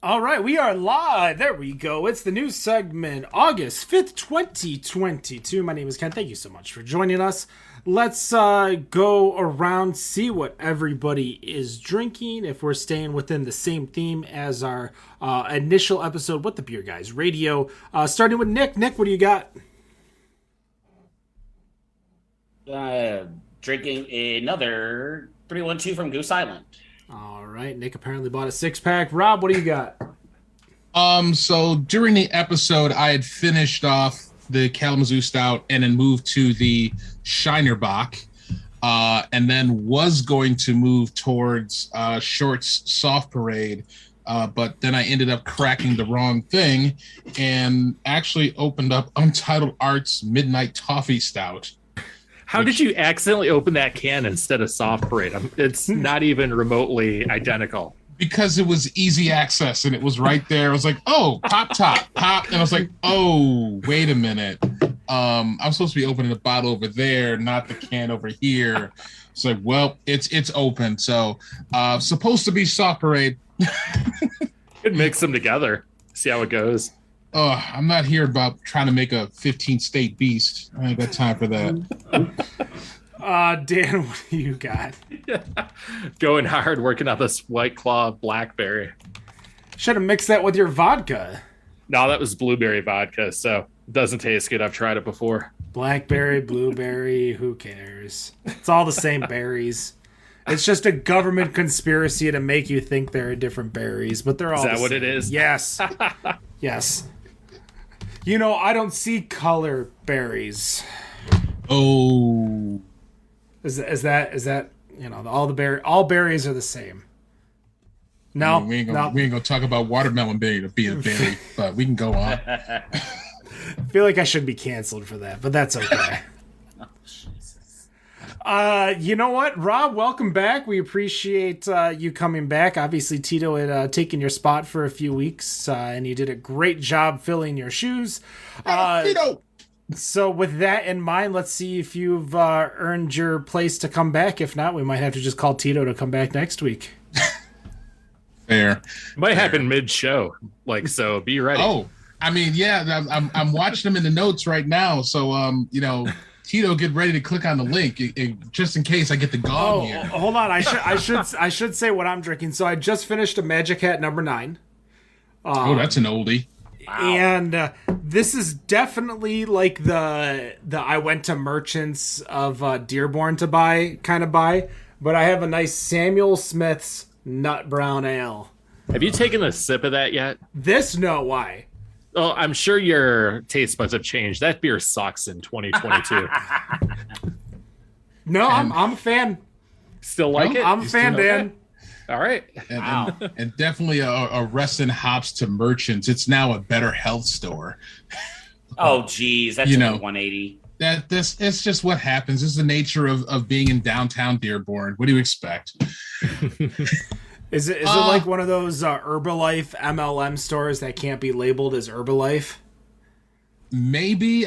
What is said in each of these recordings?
All right, we are live. There we go. It's the news segment, August 5th, 2022. My name is Ken. Thank you so much for joining us. Let's go around, see what everybody is drinking, if we're staying within the same theme as our initial episode with the Beer Guys Radio. Starting with Nick. Nick, what do you got? Drinking another 312 from Goose Island. All right, Nick apparently bought a six-pack. Rob, what do you got? So during the episode, I had finished off the Kalamazoo Stout and then moved to the Shiner Bock, and then was going to move towards Short's Soft Parade, but then I ended up cracking the wrong thing and actually opened up Untitled Art's Midnight Toffee Stout. How did you accidentally open that can instead of Soft Parade? It's not even remotely identical. Because it was easy access and it was right there. I was like, oh, pop. And I was like, oh, wait a minute. I'm supposed to be opening the bottle over there, not the can over here. It's like, well, it's open. So supposed to be Soft Parade. Could mix them together. See how it goes. I'm not here about trying to make a 15-state beast. I ain't got time for that. Dan, what do you got? Going hard, working on this White Claw Blackberry. Should have mixed that with your vodka. No, that was blueberry vodka, so it doesn't taste good. I've tried it before. Blackberry, blueberry, who cares? It's all the same berries. It's just a government conspiracy to make you think they're different berries, but they're all Is that what it is? Yes. Yes. You know, I don't see color berries. Oh. Is that you know, all berries are the same. No, we ain't gonna talk about watermelon berry to be a berry, but we can go on. I feel like I should be canceled for that, but that's okay. You know what, Rob? Welcome back. We appreciate you coming back. Obviously, Tito had taken your spot for a few weeks, and you did a great job filling your shoes. Tito. So, with that in mind, let's see if you've earned your place to come back. If not, we might have to just call Tito to come back next week. Fair. Might happen mid-show, so be ready. Oh, I mean, yeah, I'm watching them in the notes right now. So, Tito, get ready to click on the link just in case I get the gong here. Hold on, I should say what I'm drinking. So I just finished a Magic Hat number 9. That's an oldie. Wow. And this is definitely like the I went to Merchants of Dearborn to buy, but I have a nice Samuel Smith's Nut Brown Ale. Have you taken a sip of that yet? Why? Oh, I'm sure your taste buds have changed. That beer sucks in 2022. No, I'm a fan. Still like it? I'm a fan, Dan. Okay. All right. And definitely a rest in hops to Merchants. It's now a Better Health store. Oh, geez. That's 180. It's just what happens. It's the nature of being in downtown Dearborn. What do you expect? Is it like one of those Herbalife MLM stores that can't be labeled as Herbalife? Maybe.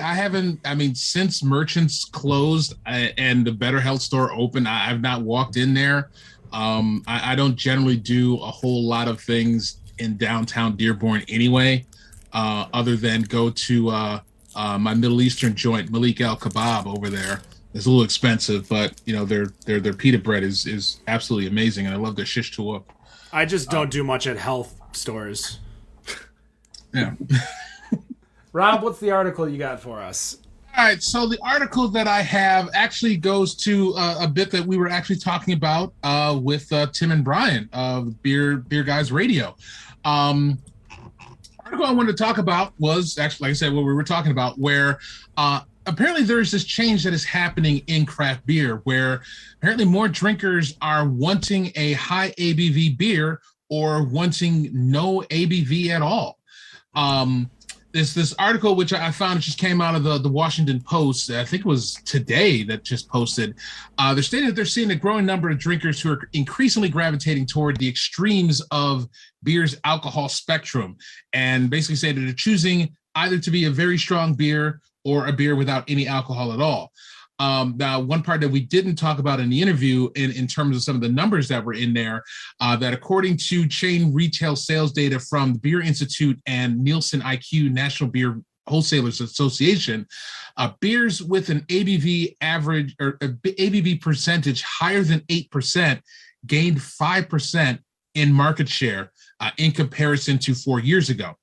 Since Merchants closed and the Better Health store opened, I've not walked in there. I don't generally do a whole lot of things in downtown Dearborn anyway, other than go to my Middle Eastern joint, Malik Al Kebab over there. It's a little expensive, but their pita bread is absolutely amazing, and I love their shish kebab. I just don't do much at health stores. Yeah. Rob, what's the article you got for us? All right, so the article that I have actually goes to a bit that we were actually talking about with Tim and Brian of Beer Guys Radio. Article I wanted to talk about was actually, like I said, what we were talking about, where apparently there's this change that is happening in craft beer, where apparently more drinkers are wanting a high ABV beer or wanting no ABV at all. This article, which I found just came out of the Washington Post, I think it was today that just posted. They're stating that they're seeing a growing number of drinkers who are increasingly gravitating toward the extremes of beer's alcohol spectrum, and basically say that they're choosing either to be a very strong beer or a beer without any alcohol at all. Now, one part that we didn't talk about in the interview in terms of some of the numbers that were in there, that according to chain retail sales data from the Beer Institute and Nielsen IQ National Beer Wholesalers Association, beers with an ABV average or ABV percentage higher than 8% gained 5% in market share in comparison to 4 years ago.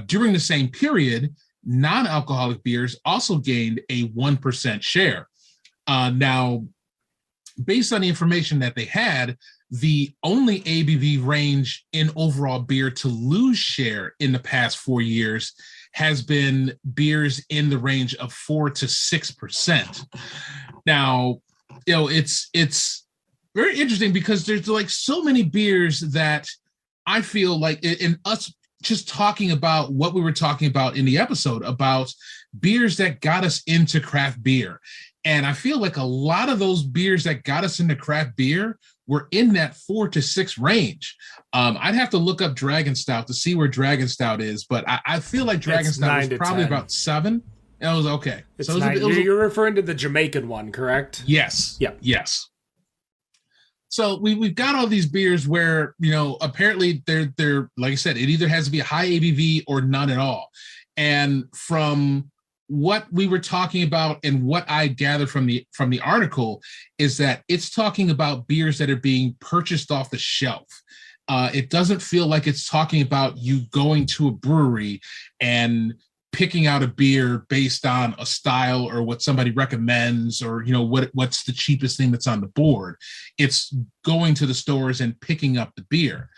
During the same period, non-alcoholic beers also gained a 1% share. Now, based on the information that they had, the only ABV range in overall beer to lose share in the past 4 years has been beers in the range of 4 to 6%. Now, it's very interesting because there's like so many beers that I feel like in us just talking about what we were talking about in the episode about beers that got us into craft beer. And I feel like a lot of those beers that got us into craft beer were in that 4 to 6 range. I'd have to look up Dragon Stout to see where Dragon Stout is, but I feel like Dragon Stout was probably 10. About 7. It was okay. So you're referring to the Jamaican one, correct? Yes. Yep. Yes. So we've got all these beers where, apparently they're like I said, it either has to be a high ABV or none at all. And from what we were talking about and what I gathered from the article is that it's talking about beers that are being purchased off the shelf. It doesn't feel like it's talking about you going to a brewery and picking out a beer based on a style or what somebody recommends or, what's the cheapest thing that's on the board. It's going to the stores and picking up the beer.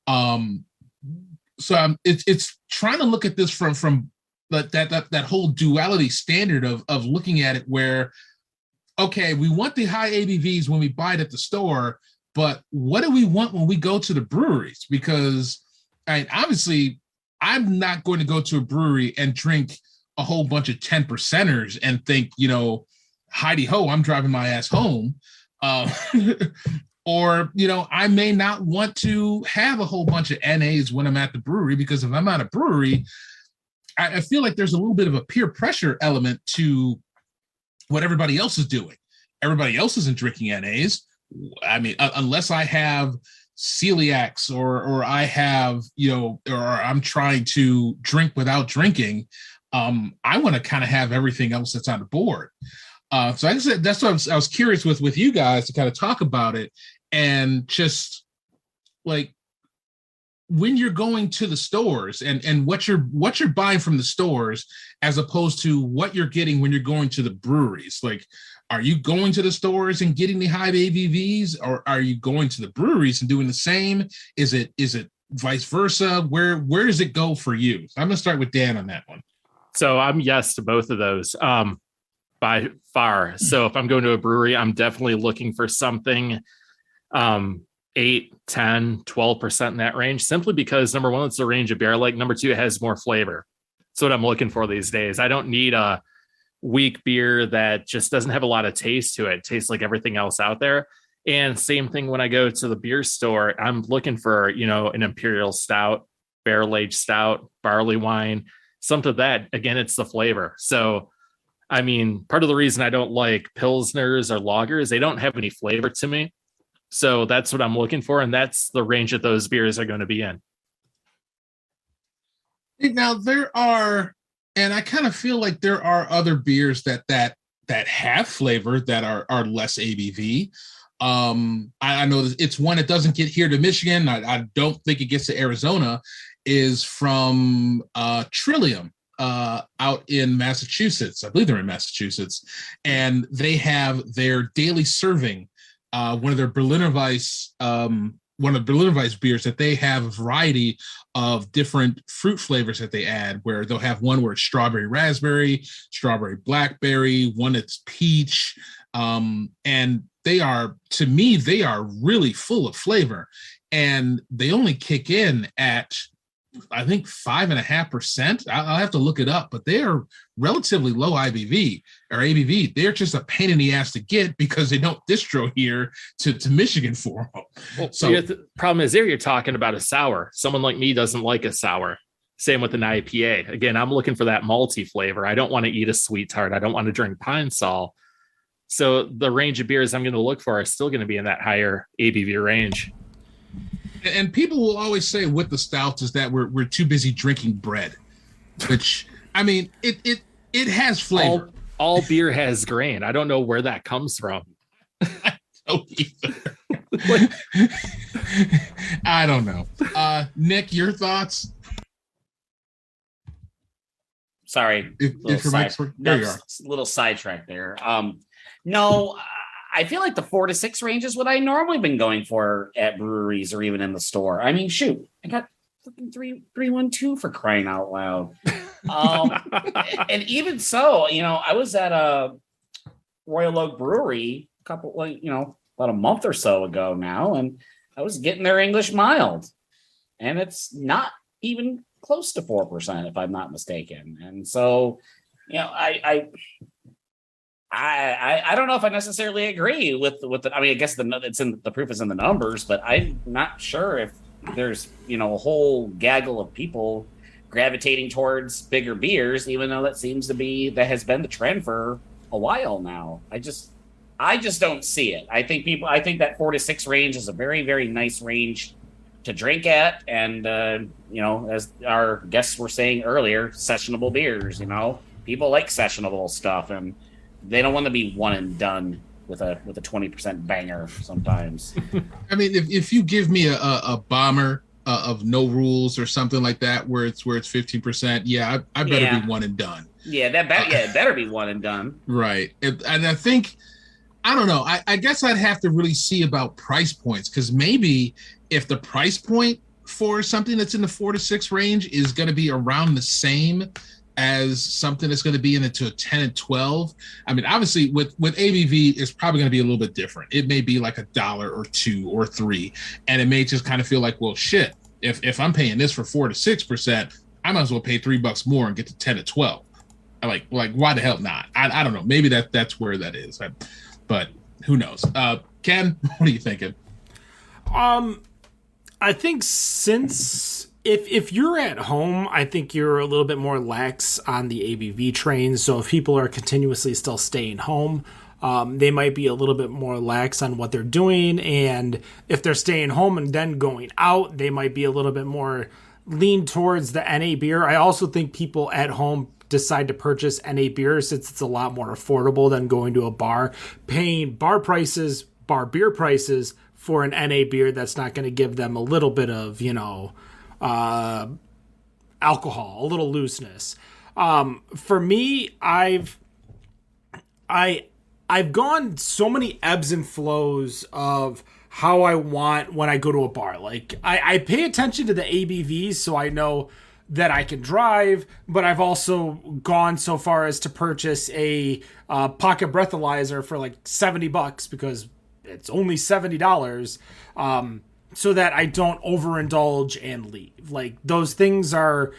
So it's trying to look at this from that whole duality standard of looking at it where, okay, we want the high ABVs when we buy it at the store, but what do we want when we go to the breweries? Because obviously I'm not going to go to a brewery and drink a whole bunch of 10%ers and think, heidi ho, I'm driving my ass home. Or, I may not want to have a whole bunch of NAs when I'm at the brewery, because if I'm at a brewery, I feel like there's a little bit of a peer pressure element to what everybody else is doing. Everybody else isn't drinking NAs. I mean, unless I have celiacs or I have, or I'm trying to drink without drinking, I want to kind of have everything else that's on the board. So I said that's what I was curious with you guys to kind of talk about it, and just like when you're going to the stores and what you're buying from the stores as opposed to what you're getting when you're going to the breweries. Like, are you going to the stores and getting the high ABVs, or are you going to the breweries and doing the same? Is it vice versa? Where does it go for you? I'm going to start with Dan on that one. So I'm yes to both of those by far. So if I'm going to a brewery, I'm definitely looking for something 8, 10, 12% in that range, simply because number one, it's the range of beer I like. Number two, it has more flavor. That's what I'm looking for these days. I don't need a weak beer that just doesn't have a lot of taste to it. It tastes like everything else out there. And same thing when I go to the beer store, I'm looking for, an imperial stout, barrel-aged stout, barley wine, something that, again, it's the flavor. So, I mean, part of the reason I don't like pilsners or lagers, they don't have any flavor to me. So that's what I'm looking for. And that's the range that those beers are going to be in. Now there are, and I kind of feel like there are other beers that have flavor that are less ABV. I know it's one that doesn't get here to Michigan. I don't think it gets to Arizona. Is from Trillium out in Massachusetts. I believe they're in Massachusetts, and they have their daily serving. One of their Berliner Weiss beers that they have a variety of different fruit flavors that they add, where they'll have one where it's strawberry raspberry, strawberry blackberry, one that's peach. And they are really full of flavor, and they only kick in at, I think, 5.5%. I'll have to look it up, but they are relatively low IBV or ABV. They're just a pain in the ass to get because they don't distro here to Michigan for them. Well, so the problem is there you're talking about a sour. Someone like me doesn't like a sour. Same with an IPA. Again, I'm looking for that malty flavor. I don't want to eat a sweet tart. I don't want to drink Pine Sol. So the range of beers I'm going to look for are still going to be in that higher ABV range. And people will always say with the stouts is that we're too busy drinking bread, which I mean it has flavor. All beer has grain. I don't know where that comes from. I don't I don't know. Nick, your thoughts? Sorry, if your mic's working, there you are. Little sidetrack there. No, I feel like the 4 to 6 range is what I normally been going for at breweries or even in the store. I mean, shoot, I got fucking 312 for crying out loud. And even so, I was at a Royal Oak Brewery about a month or so ago now, and I was getting their English mild, and it's not even close to 4%, if I'm not mistaken. And so, I don't know if I necessarily agree with the. I mean, I guess the proof is in the numbers, but I'm not sure if there's a whole gaggle of people gravitating towards bigger beers, even though that has been the trend for a while now. I just don't see it. I think that 4 to 6 range is a very, very nice range to drink at, and as our guests were saying earlier, sessionable beers. People like sessionable stuff, and they don't want to be one and done with a 20% banger sometimes. I mean, if you give me a bomber of no rules or something like that, where it's 15%, I better be one and done. Yeah, it better be one and done. Right, and I think. I don't know. I guess I'd have to really see about price points, because maybe if the price point for something that's in the 4 to 6 range is going to be around the same as something that's going to be into a 10 and 12. I mean, obviously with ABV, it's probably going to be a little bit different. It may be like $1 or $2 or $3, and it may just kind of feel like, well, shit, if I'm paying this for 4 to 6%, I might as well pay $3 more and get to 10 to 12. Like why the hell not? I don't know. Maybe that's where that is. But who knows? Ken, what are you thinking? I think since if you're at home, I think you're a little bit more lax on the ABV train. So if people are continuously still staying home, they might be a little bit more lax on what they're doing. And if they're staying home and then going out, they might be a little bit more lean towards the NA beer. I also think people at home decide to purchase NA beer since it's a lot more affordable than going to a bar, paying bar beer prices for an NA beer that's not going to give them a little bit of, alcohol, a little looseness. For me, I've gone so many ebbs and flows of how I want when I go to a bar. Like I pay attention to the ABVs so I know that I can drive, but I've also gone so far as to purchase a pocket breathalyzer for like $70 because it's only $70, so that I don't overindulge and leave. Like those things are,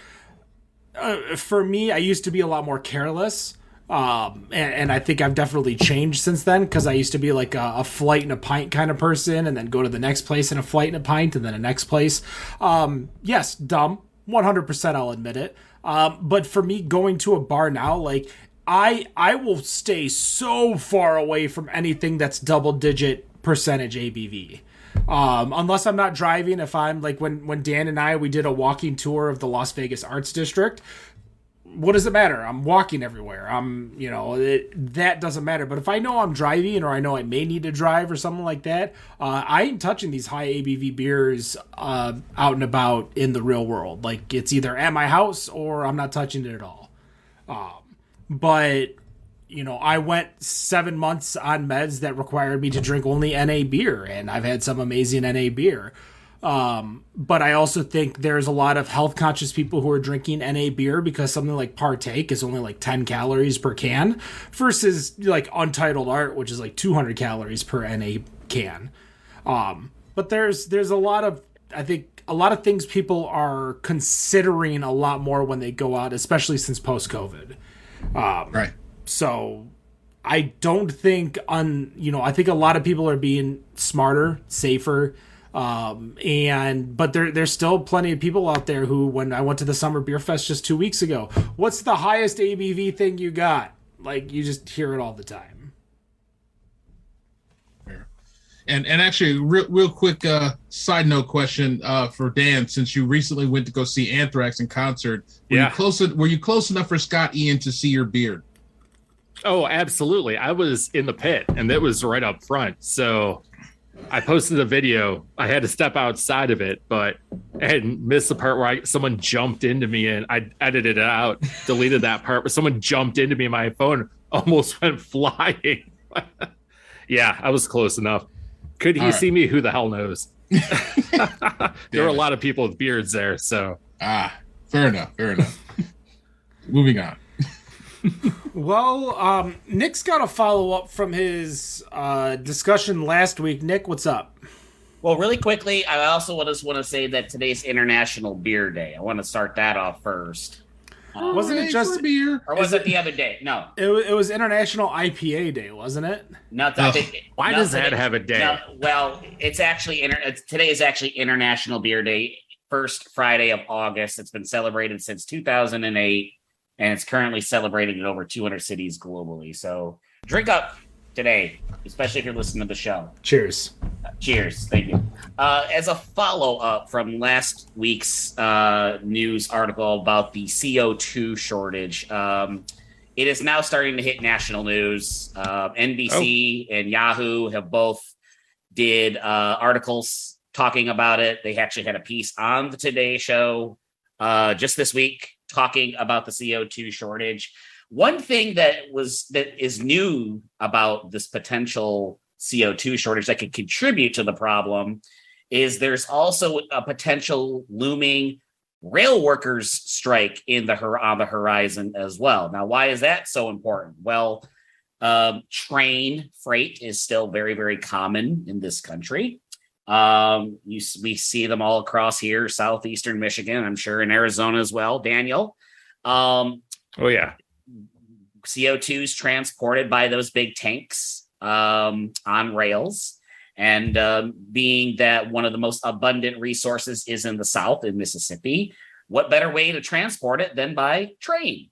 for me, I used to be a lot more careless. And I think I've definitely changed since then, because I used to be like a flight and a pint kind of person, and then go to the next place and a flight and a pint, and then a next place. Yes, dumb. 100% I'll admit it. But for me, going to a bar now, like I will stay so far away from anything that's double-digit percentage ABV. Unless I'm not driving. If I'm like when Dan and we did a walking tour of the Las Vegas Arts District, what does it matter? I'm walking everywhere. That doesn't matter. But if I know I'm driving, or I know I may need to drive or something like that, I ain't touching these high ABV beers out and about in the real world. Like it's either at my house or I'm not touching it at all. But I went 7 months on meds that required me to drink only NA beer, and I've had some amazing NA beer. But I also think there's a lot of health conscious people who are drinking NA beer because something like Partake is only like 10 calories per can versus like Untitled Art, which is like 200 calories per NA can. But there's a lot of, I think a lot of things people are considering a lot more when they go out, especially since post-COVID. Right. So I don't think I think a lot of people are being smarter, safer. But there's still plenty of people out there who, when I went to the Summer Beer Fest just 2 weeks ago, what's the highest ABV thing you got? Like, you just hear it all the time. And actually, real quick side note question for Dan, since you recently went to go see Anthrax in concert, were you close enough for Scott Ian to see your beard? Oh, absolutely. I was in the pit, and it was right up front. So I posted a video. I had to step outside of it, but I had missed the part where someone jumped into me, and I edited it out, deleted that part, but someone jumped into me, and my phone almost went flying. Yeah, I was close enough. Could he see me? Who the hell knows? There were a lot of people with beards there, so. Fair enough. Moving on. Well, Nick's got a follow-up from his discussion last week. Nick, what's up? Well, really quickly, I also just want to say that today's International Beer Day. I want to start that off first. Wasn't it just beer? Or was it the other day? No. It was International IPA Day, wasn't it? Why does that have a day? No, well, it's actually today is actually International Beer Day, first Friday of August. It's been celebrated since 2008, and it's currently celebrated in over 200 cities globally. So drink up today, especially if you're listening to the show. Cheers. Cheers. Thank you. As a follow-up from last week's news article about the CO2 shortage, it is now starting to hit national news. NBC and Yahoo have both did articles talking about it. They actually had a piece on the Today Show just this week talking about the CO2 shortage. One thing that is new about this potential CO2 shortage that could contribute to the problem is there's also a potential looming rail workers strike on the horizon as well. Now, why is that so important? Well, train freight is still very, very common in this country. We see them all across here, southeastern Michigan, I'm sure in Arizona as well. Daniel. Oh, yeah. CO2 is transported by those big tanks on rails. And being that one of the most abundant resources is in the South, in Mississippi, what better way to transport it than by train?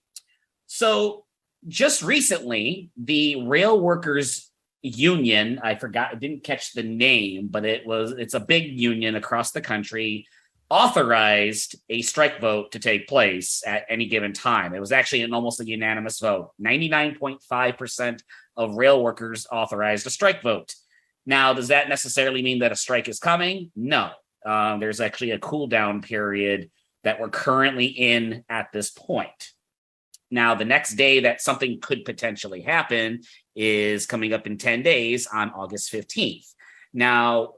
So just recently, the Rail Workers Union, I didn't catch the name, but it's a big union across the country, authorized a strike vote to take place at any given time. It was actually almost a unanimous vote. 99.5% of rail workers authorized a strike vote. Now, does that necessarily mean that a strike is coming? No. There's actually a cool down period that we're currently in at this point. Now, the next day that something could potentially happen is coming up in 10 days on August 15th. Now,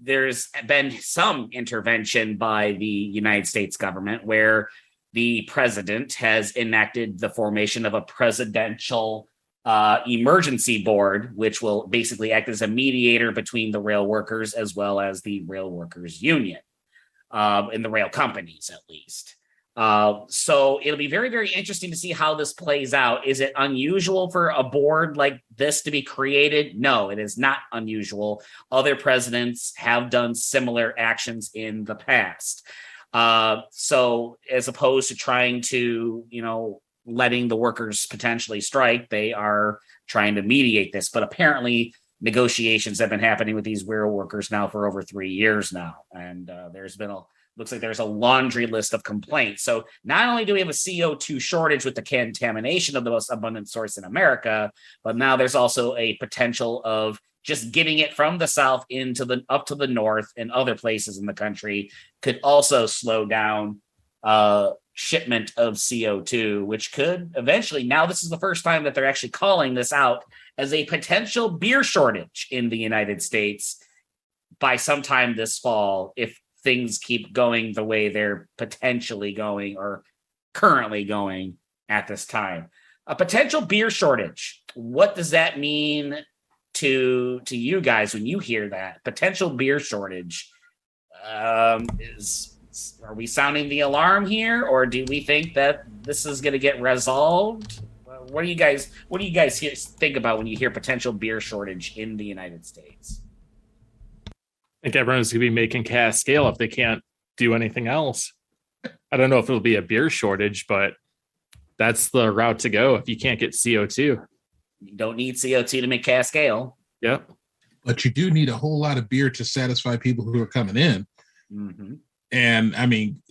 there's been some intervention by the United States government where the president has enacted the formation of a presidential emergency board, which will basically act as a mediator between the rail workers as well as the rail workers union, in the rail companies, at least. So it'll be very, very interesting to see how this plays out. Is it unusual for a board like this to be created? No, it is not unusual. Other presidents have done similar actions in the past. So as opposed to trying to, letting the workers potentially strike, they are trying to mediate this. But apparently negotiations have been happening with these rail workers now for over 3 years now. And looks like there's a laundry list of complaints. So not only do we have a CO2 shortage with the contamination of the most abundant source in America, but now there's also a potential of just getting it from the South up to the North and other places in the country could also slow down shipment of CO2, which could eventually, now this is the first time that they're actually calling this out as a potential beer shortage in the United States by sometime this fall, if things keep going the way they're potentially going or currently going at this time. A potential beer shortage. What does that mean to you guys when you hear that? Potential beer shortage. Are we sounding the alarm here, or do we think that this is going to get resolved? What do you guys think about when you hear potential beer shortage in the United States? I think everyone's going to be making cash scale if they can't do anything else. I don't know if it'll be a beer shortage, but that's the route to go if you can't get CO2. You don't need CO2 to make cash scale. Yep. but you do need a whole lot of beer to satisfy people who are coming in. Mm-hmm. And I mean,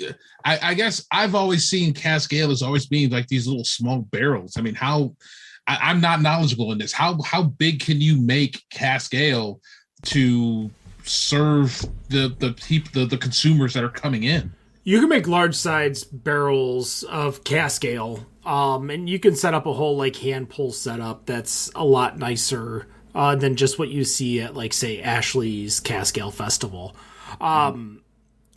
I guess I've always seen cask ale as always being like these little small barrels. I mean, I'm not knowledgeable in this. How big can you make cask ale to serve the consumers that are coming in? You can make large size barrels of cask ale, and you can set up a whole like hand pull setup that's a lot nicer than just what you see at like say Ashley's Cask Ale Festival.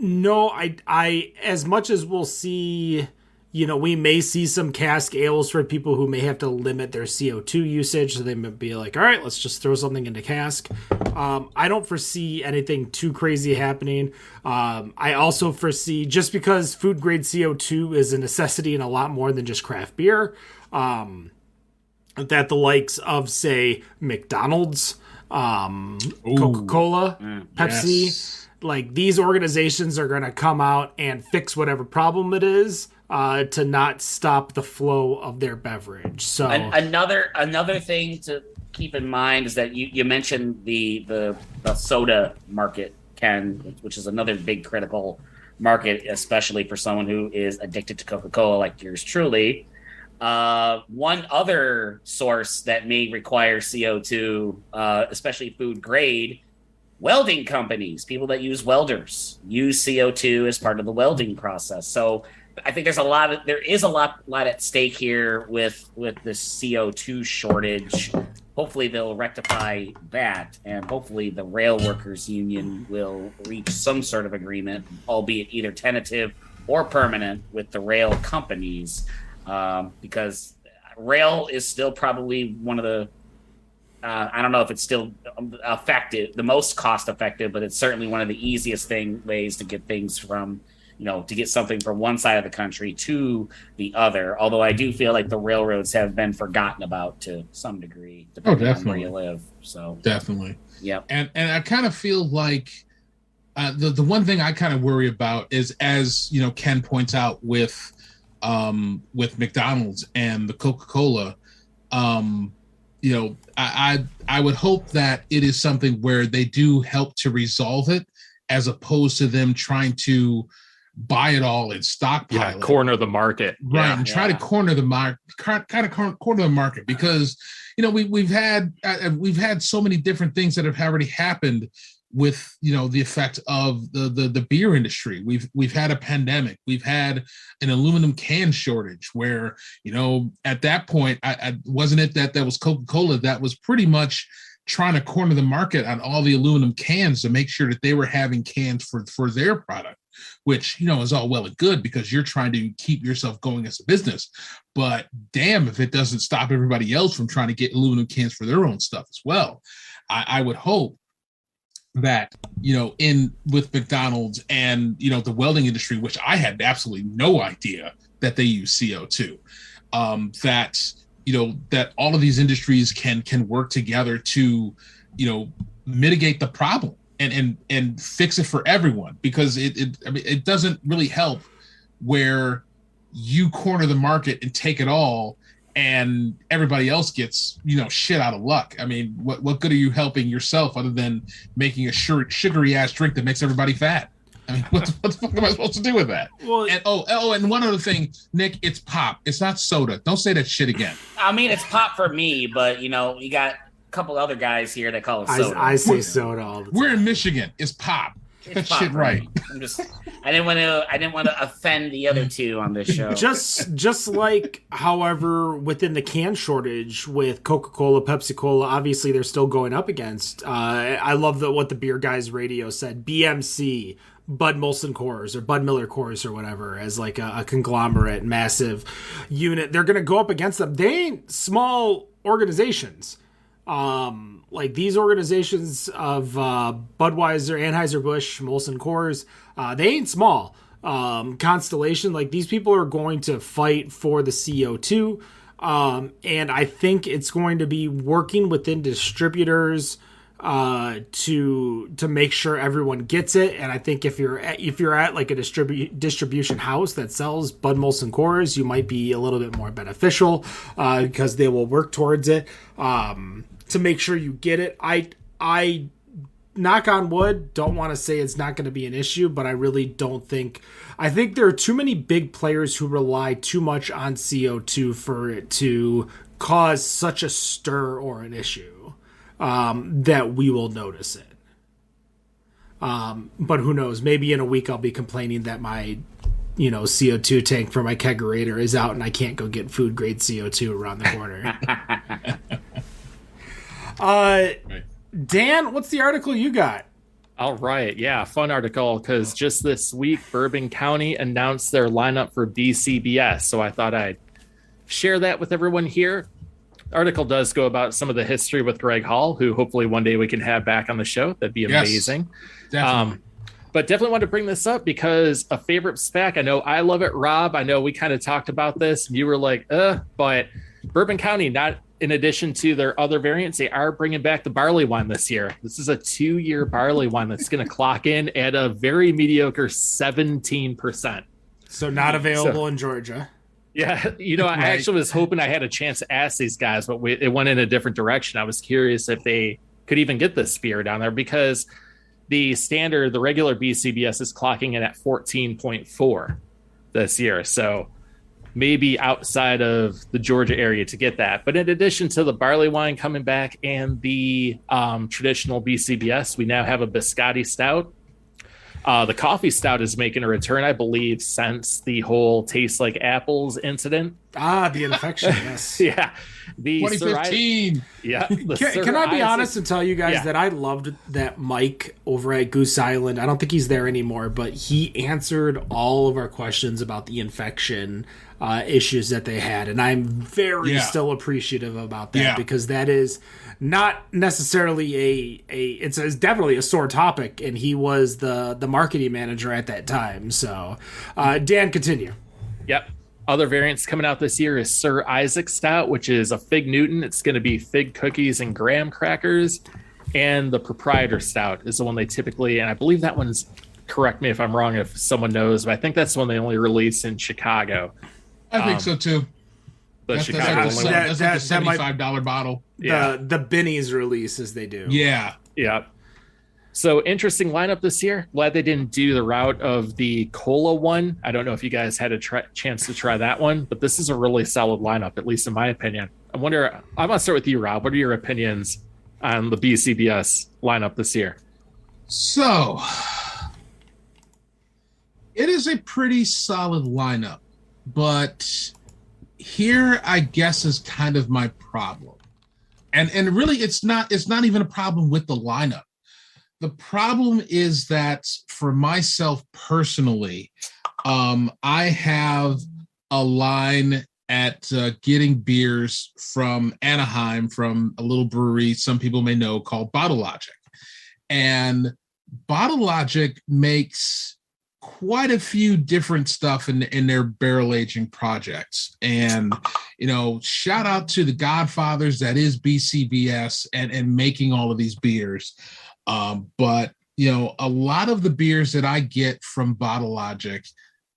No, I as much as we'll see, you know, we may see some cask ales for people who may have to limit their CO2 usage. So they might be like, all right, let's just throw something into cask. I don't foresee anything too crazy happening. I also foresee, just because food grade CO2 is a necessity in a lot more than just craft beer, that the likes of, say, McDonald's, Coca-Cola, Pepsi, yes. Like these organizations are going to come out and fix whatever problem it is to not stop the flow of their beverage. So another thing to keep in mind is that you mentioned the soda market, Ken, which is another big critical market, especially for someone who is addicted to Coca-Cola like yours truly. One other source that may require CO2, especially food grade, welding companies, people that use welders, use CO2 as part of the welding process. So I think there is a lot at stake here with the CO2 shortage. Hopefully they'll rectify that, and hopefully the rail workers union will reach some sort of agreement, albeit either tentative or permanent, with the rail companies, because rail is still probably one of the I don't know if it's still effective, the most cost effective, but it's certainly one of the easiest ways to get things from, to get something from one side of the country to the other. Although I do feel like the railroads have been forgotten about to some degree, depending on where you live. So definitely, yeah. And I kind of feel like the one thing I kind of worry about is, as Ken points out with McDonald's and the Coca-Cola. I would hope that it is something where they do help to resolve it, as opposed to them trying to buy it all and stockpile it. Corner the market. Right. And try to corner the market, corner the market, because, we've had so many different things that have already happened with, the effect of the beer industry. We've had a pandemic. We've had an aluminum can shortage where, at that point, I wasn't it that was Coca-Cola that was pretty much trying to corner the market on all the aluminum cans to make sure that they were having cans for their product, which, is all well and good because you're trying to keep yourself going as a business. But damn, if it doesn't stop everybody else from trying to get aluminum cans for their own stuff as well. I would hope that, with McDonald's and, the welding industry, which I had absolutely no idea that they use CO2, that all of these industries can work together to, mitigate the problem and fix it for everyone, because it doesn't really help where you corner the market and take it all and everybody else gets, shit out of luck. I mean, what good are you helping yourself other than making a sugary ass drink that makes everybody fat? I mean, what the fuck am I supposed to do with that? Well, and one other thing, Nick, it's pop. It's not soda. Don't say that shit again. I mean, it's pop for me, but you got a couple other guys here that call it soda. I say soda all the time. We're in Michigan. It's pop. That shit right. I didn't want to offend the other two on this show. Just like, however, within the can shortage with Coca-Cola, Pepsi-Cola, obviously they're still going up against. I love what the Beer Guys Radio said. BMC, Bud Molson Coors or Bud Miller Coors or whatever, as like a conglomerate, massive unit. They're going to go up against them. They ain't small organizations. Like these organizations of Budweiser, Anheuser-Busch, Molson Coors, they ain't small. Constellation, like these people are going to fight for the CO2. And I think it's going to be working within distributors to make sure everyone gets it. And I think if you're at like a distribution house that sells Bud, Molson Coors, you might be a little bit more beneficial because they will work towards it. To make sure you get it. I knock on wood, don't want to say it's not going to be an issue, but I really don't think. I think there are too many big players who rely too much on CO2 for it to cause such a stir or an issue that we will notice it. But who knows? Maybe in a week I'll be complaining that my CO2 tank for my kegerator is out and I can't go get food grade CO2 around the corner. Right. Dan, what's the article you got? All right. Yeah, fun article because just this week, Bourbon County announced their lineup for Bcbs. So I thought I'd share that with everyone here. The article does go about some of the history with Greg Hall, who hopefully one day we can have back on the show. That'd be amazing. Yes, definitely. But definitely want to bring this up because a favorite spec. I know I love it, Rob. I know we kind of talked about this. You were like, but Bourbon County, not in addition to their other variants, they are bringing back the barley wine this year. This is a 2-year barley wine that's going to clock in at a very mediocre 17%. So not available in Georgia. Yeah. I actually was hoping I had a chance to ask these guys, but it went in a different direction. I was curious if they could even get this beer down there because the regular BCBS is clocking in at 14.4 this year. So maybe outside of the Georgia area to get that. But in addition to the barley wine coming back and the traditional BCBS, we now have a Biscotti Stout. The coffee stout is making a return, I believe, since the whole taste like apples incident. The infection, yes. Yeah. The 2015. Can I be honest and tell you guys that I loved that Mike over at Goose Island. I don't think he's there anymore, but he answered all of our questions about the infection issues that they had. And I'm very still appreciative about that because that is not necessarily it's definitely a sore topic. And he was the marketing manager at that time. So Dan, continue. Yep. Other variants coming out this year is Sir Isaac Stout, which is a Fig Newton. It's going to be fig cookies and graham crackers. And the Proprietor Stout is the one they typically, and I believe that one's, correct me if I'm wrong if someone knows, but I think that's the one they only release in Chicago. I think so too. That's like a $75 bottle. Yeah. The Benny's releases they do. Yeah. Yeah. So interesting lineup this year. Glad they didn't do the route of the cola one. I don't know if you guys had a chance to try that one, but this is a really solid lineup, at least in my opinion. I'm going to start with you, Rob. What are your opinions on the BCBS lineup this year? So it is a pretty solid lineup, but here I guess is kind of my problem. And really it's not even a problem with the lineup. The problem is that for myself personally, I have a line at getting beers from Anaheim from a little brewery some people may know called Bottle Logic. And Bottle Logic makes quite a few different stuff in their barrel aging projects. And, shout out to the godfathers that is BCBS and making all of these beers. But a lot of the beers that I get from Bottle Logic,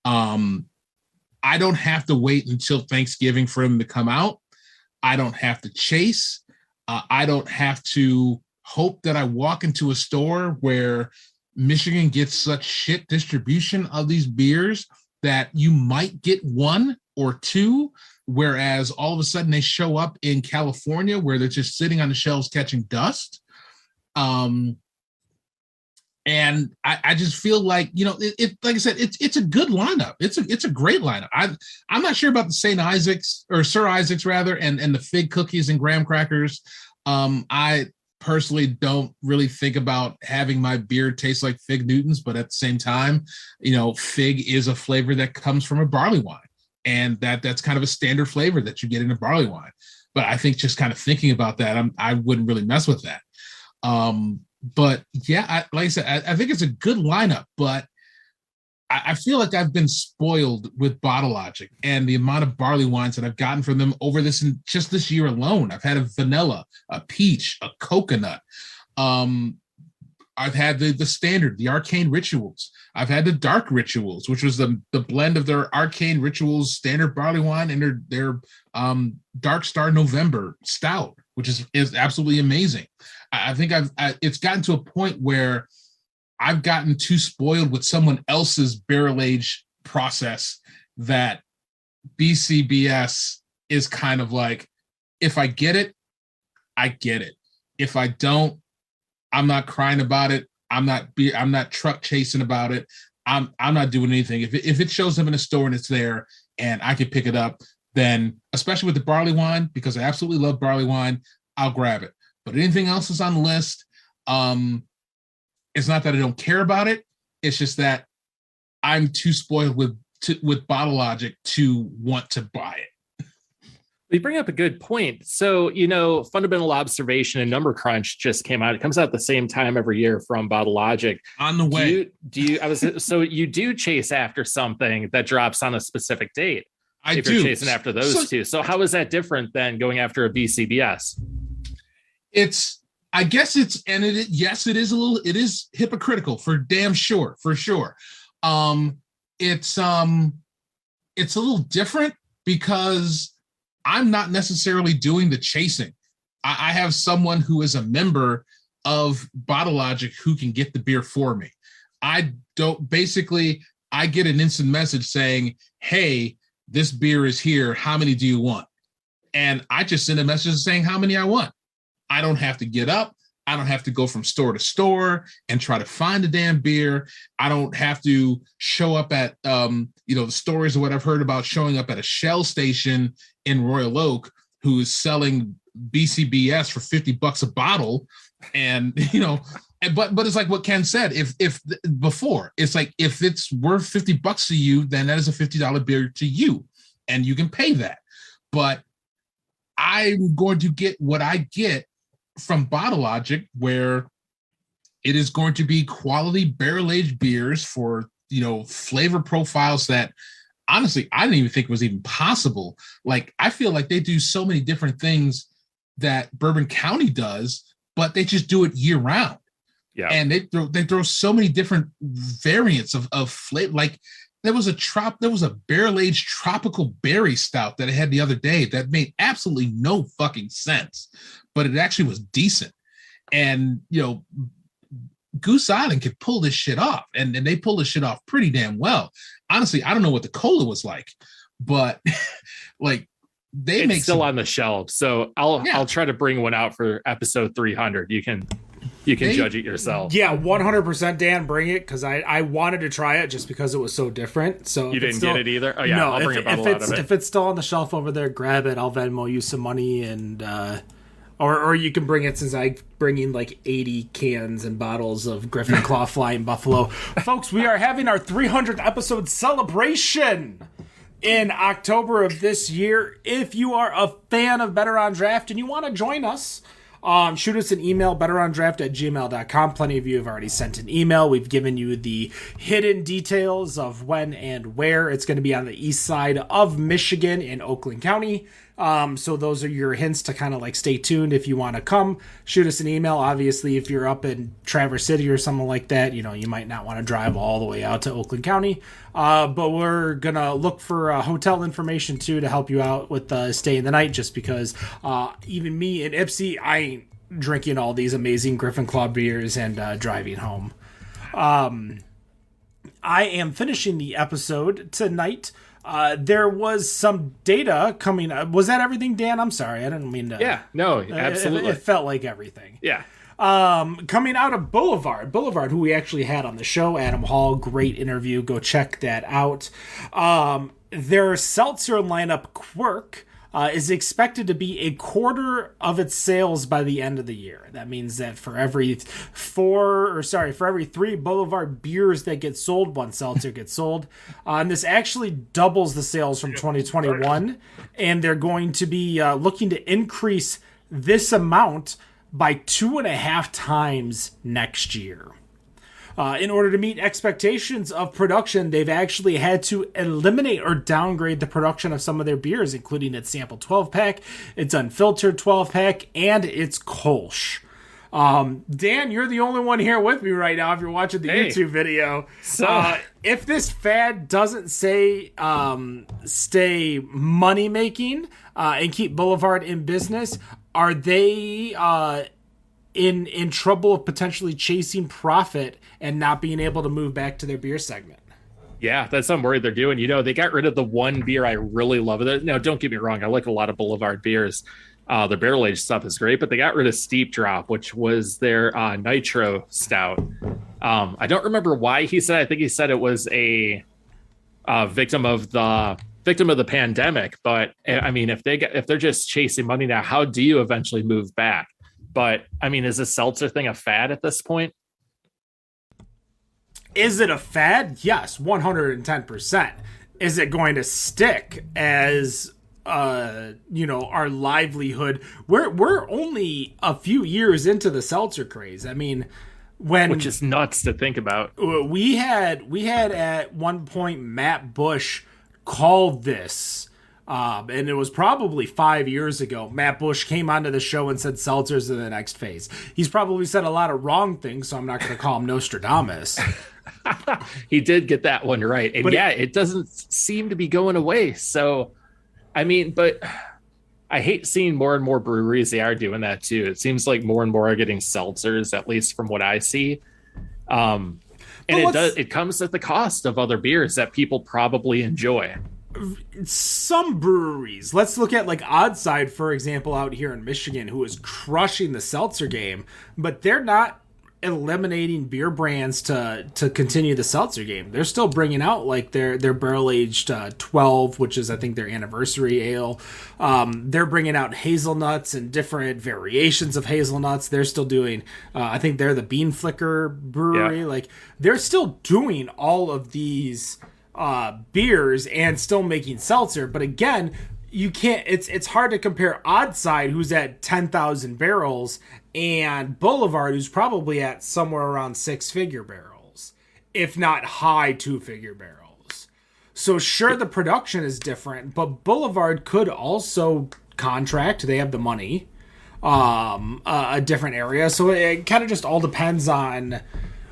I don't have to wait until Thanksgiving for them to come out. I don't have to chase. I don't have to hope that I walk into a store where Michigan gets such shit distribution of these beers that you might get one or two, whereas all of a sudden they show up in California where they're just sitting on the shelves catching dust. And I just feel like, like I said, it's a good lineup. It's a great lineup. I'm not sure about the St. Isaac's or Sir Isaac's rather, and the fig cookies and graham crackers. I personally don't really think about having my beer taste like Fig Newtons, but at the same time, fig is a flavor that comes from a barley wine, and that's kind of a standard flavor that you get in a barley wine. But I think just kind of thinking about that, I wouldn't really mess with that. But yeah, like I said, I think it's a good lineup, but I feel like I've been spoiled with Bottle Logic and the amount of barley wines that I've gotten from them over just this year alone. I've had a vanilla, a peach, a coconut. I've had the standard, the Arcane Rituals. I've had the Dark Rituals, which was the blend of their Arcane Rituals standard barley wine and their Dark Star November Stout, which is absolutely amazing. I think it's gotten to a point where I've gotten too spoiled with someone else's barrel age process that BCBS is kind of like, if I get it, I get it. If I don't, I'm not crying about it. I'm not truck chasing about it. I'm not doing anything. If it shows up in a store and it's there and I can pick it up, then especially with the barley wine, because I absolutely love barley wine, I'll grab it. But anything else that's on the list, it's not that I don't care about it. It's just that I'm too spoiled with Bottle Logic to want to buy it. You bring up a good point. So, Fundamental Observation and Number Crunch just came out. It comes out at the same time every year from Bottle Logic. On the way. So you do chase after something that drops on a specific date. If do. You're chasing after those two. So how is that different than going after a BCBS? It is hypocritical for damn sure, for sure. It's a little different because I'm not necessarily doing the chasing. I have someone who is a member of Bottle Logic who can get the beer for me. I get an instant message saying, hey, this beer is here. How many do you want? And I just send a message saying how many I want. I don't have to get up. I don't have to go from store to store and try to find a damn beer. I don't have to show up at, the stories of what I've heard about showing up at a Shell station in Royal Oak who is selling BCBS for $50 a bottle. And, but it's like what Ken said, if it's worth $50 to you, then that is a $50 beer to you and you can pay that. But I'm going to get what I get from Bottle Logic, where it is going to be quality barrel-aged beers for, flavor profiles that honestly, I didn't even think was even possible. Like, I feel like they do so many different things that Bourbon County does, but they just do it year round. Yeah. And they throw so many different variants of flavor. Like there was a barrel-aged tropical berry stout that I had the other day that made absolutely no fucking sense, but it actually was decent. And, Goose Island could pull this shit off, and they pull this shit off pretty damn well. Honestly, I don't know what the cola was like, but like it's still on the shelf. So I'll try to bring one out for episode 300. You can judge it yourself. Yeah, 100%, Dan, bring it, because I wanted to try it just because it was so different. So you didn't get it either? Oh yeah, no, I'll bring a bottle out of it. If it's still on the shelf over there, grab it. I'll Venmo you some money, and or you can bring it, since I bring in like 80 cans and bottles of Griffin Claw Flying Buffalo. Folks, we are having our 300th episode celebration in October of this year. If you are a fan of Better on Draft and you want to join us, shoot us an email, betterondraft@gmail.com. Plenty of you have already sent an email. We've given you the hidden details of when and where. It's going to be on the east side of Michigan in Oakland County. So those are your hints to kind of like stay tuned. If you want to come, shoot us an email. Obviously, if you're up in Traverse City or something like that, you might not want to drive all the way out to Oakland County. But we're going to look for hotel information too to help you out with staying the night, just because even me in Ipsy, I ain't drinking all these amazing Griffin Claw beers and driving home. I am finishing the episode tonight. There was some data coming up. Was that everything, Dan? I'm sorry. I didn't mean to. Yeah, no, absolutely. It felt like everything. Yeah. Coming out of Boulevard, who we actually had on the show, Adam Hall, great interview. Go check that out. Their Seltzer lineup Quirk is expected to be a quarter of its sales by the end of the year. That means that for every three Boulevard beers that get sold, one Seltzer gets sold. And this actually doubles the sales from 2021. And they're going to be looking to increase this amount by 2.5 times next year. In order to meet expectations of production, they've actually had to eliminate or downgrade the production of some of their beers, including its sample 12-pack, its unfiltered 12-pack, and its Kolsch. Dan, you're the only one here with me right now if you're watching the YouTube video. So if this fad doesn't stay money-making and keep Boulevard in business, are they in trouble of potentially chasing profit and not being able to move back to their beer segment. Yeah, that's what I'm worried they're doing. They got rid of the one beer I really love. Now, don't get me wrong. I like a lot of Boulevard beers. Their barrel-aged stuff is great, but they got rid of Steep Drop, which was their nitro stout. I don't remember why he said. I think he said it was a victim of the pandemic. But I mean, if they're just chasing money now, how do you eventually move back? But I mean, is this seltzer thing a fad at this point? Is it a fad? Yes, 110%. Is it going to stick as our livelihood? We're only a few years into the seltzer craze. I mean, which is nuts to think about. We had at one point Matt Bush called this, and it was probably 5 years ago. Matt Bush came onto the show and said seltzers are the next phase. He's probably said a lot of wrong things, so I'm not going to call him Nostradamus. He did get that one right. And it doesn't seem to be going away. So, I mean, but I hate seeing more and more breweries. They are doing that too. It seems like more and more are getting seltzers, at least from what I see. And it comes at the cost of other beers that people probably enjoy. Some breweries, let's look at like Oddside, for example, out here in Michigan, who is crushing the seltzer game, but they're not eliminating beer brands to continue the seltzer game. They're still bringing out like their barrel aged 12, which is I think their anniversary ale. They're bringing out hazelnuts and different variations of hazelnuts. They're still doing I think they're the Bean Flicker brewery. Yeah. Like they're still doing all of these beers and still making seltzer. But again, you can't. It's hard to compare Oddside, who's at 10,000 barrels, and Boulevard, who's probably at somewhere around 6-figure barrels, if not high 2-figure barrels. So sure, the production is different, but Boulevard could also contract. They have the money, a different area. So it kind of just all depends on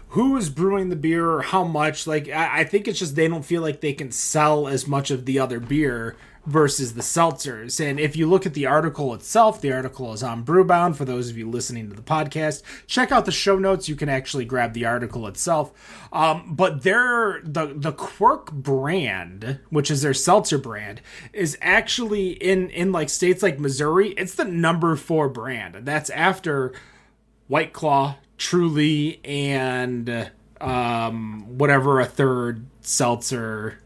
who is brewing the beer or how much. Like I think it's just they don't feel like they can sell as much of the other beer versus the seltzers. And if you look at the article itself, the article is on Brewbound. For those of you listening to the podcast, check out the show notes. You can actually grab the article itself. But the Quirk brand, which is their seltzer brand, is actually in like states like Missouri, it's the number 4 brand. And that's after White Claw, Truly, and whatever a third seltzer.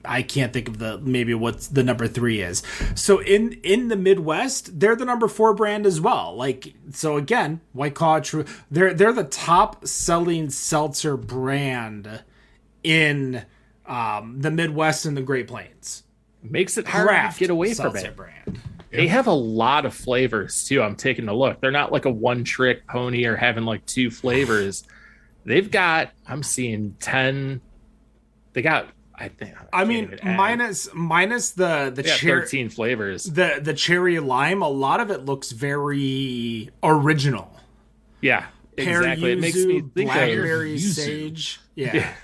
I can't think of maybe what's the number 3 is. So in the Midwest, they're the number 4 brand as well. Like, so again, White Claw, True, they're the top selling seltzer brand in the Midwest and the Great Plains. Makes it hard to get away from it. Brand. They have a lot of flavors too. I'm taking a look. They're not like a one-trick pony or having like 2 flavors. They've got, I'm seeing 10. They got, I think. Minus the cherry, 13 flavors. The cherry lime, a lot of it looks very original. Yeah, exactly. It makes me think blackberry sage. Yeah.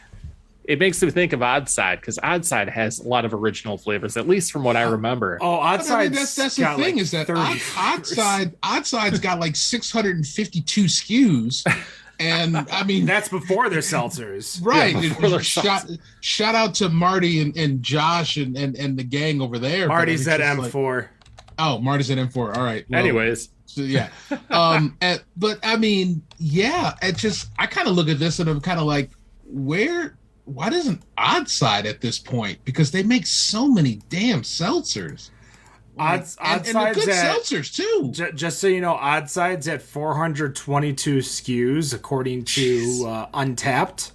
It makes me think of Oddside, because Oddside has a lot of original flavors, at least from what I remember. Oh, Oddside. That's the thing, like is that Oddside's got like 652 SKUs. And I mean, that's before their seltzers, right? Yeah, shout out to Marty and Josh and the gang over there. Marty's at M4. Marty's at M4. All right. Well, anyways, so yeah. But I mean, yeah. I kind of look at this and I'm kind of like, why doesn't Oddside at this point? Because they make so many damn seltzers. Oddside's and good seltzers too. Just so you know, Oddside's at 422 SKUs according to Untapped.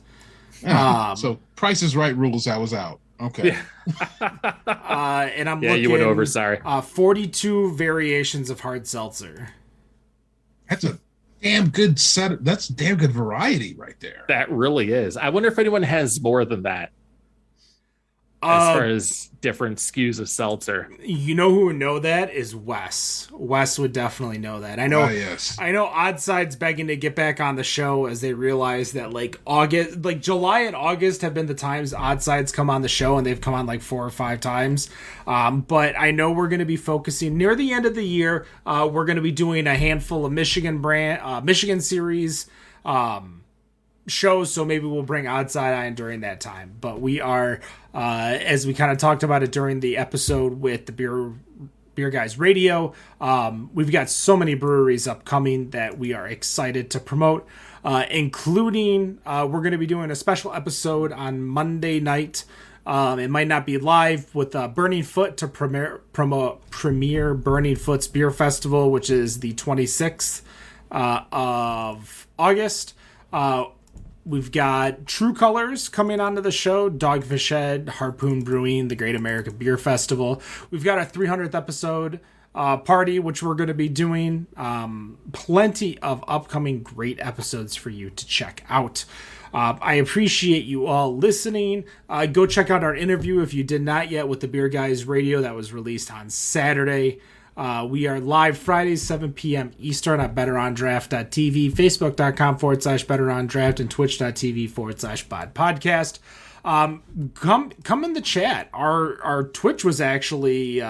So Price is Right rules I was out. Okay. And I'm looking. You went over. Sorry. 42 variations of hard seltzer. That's a damn good set. That's damn good variety right there. That really is. I wonder if anyone has more than that. as far as different SKUs of seltzer. You know who would know that is Wes. Wes would definitely know that. I know. Yes. I know Oddside's begging to get back on the show as they realize that July and August have been the times Oddside's come on the show, and they've come on like 4 or 5 times. But I know we're going to be focusing near the end of the year. We're going to be doing a handful of Michigan series shows, so maybe we'll bring Oddside on during that time. But we are, as we kind of talked about it during the episode with the Beer Guys Radio, we've got so many breweries upcoming that we are excited to promote, including we're going to be doing a special episode on Monday night. It might not be live, with Burning Foot to premiere Burning Foot's Beer Festival, which is the 26th of August. We've got True Colors coming onto the show, Dogfish Head, Harpoon Brewing, the Great American Beer Festival. We've got our 300th episode party, which we're going to be doing. Plenty of upcoming great episodes for you to check out. I appreciate you all listening. Go check out our interview if you did not yet with the Beer Guys Radio that was released on Saturday. We are live Fridays, 7 p.m. Eastern at betterondraft.tv, facebook.com/betterondraft, and twitch.tv/bod podcast. Come in the chat. Our Twitch was actually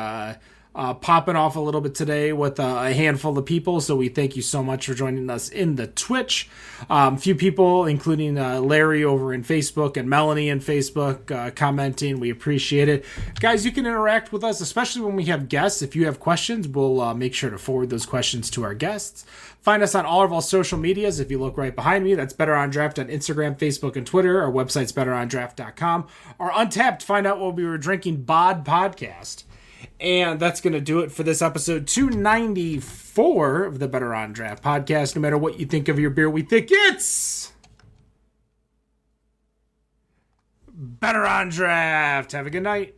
popping off a little bit today with a handful of people, so we thank you so much for joining us in the Twitch. A few people, including Larry over in Facebook and Melanie in Facebook, commenting. We appreciate it. Guys, you can interact with us, especially when we have guests. If you have questions, we'll make sure to forward those questions to our guests. Find us on all of our social medias. If you look right behind me, that's Better on Draft on Instagram, Facebook, and Twitter. Our website's betterondraft.com. Our Untapped Find Out What We Were Drinking bod podcast. And that's going to do it for this episode 294 of the Better on Draft podcast. No matter what you think of your beer, we think it's Better on Draft. Have a good night.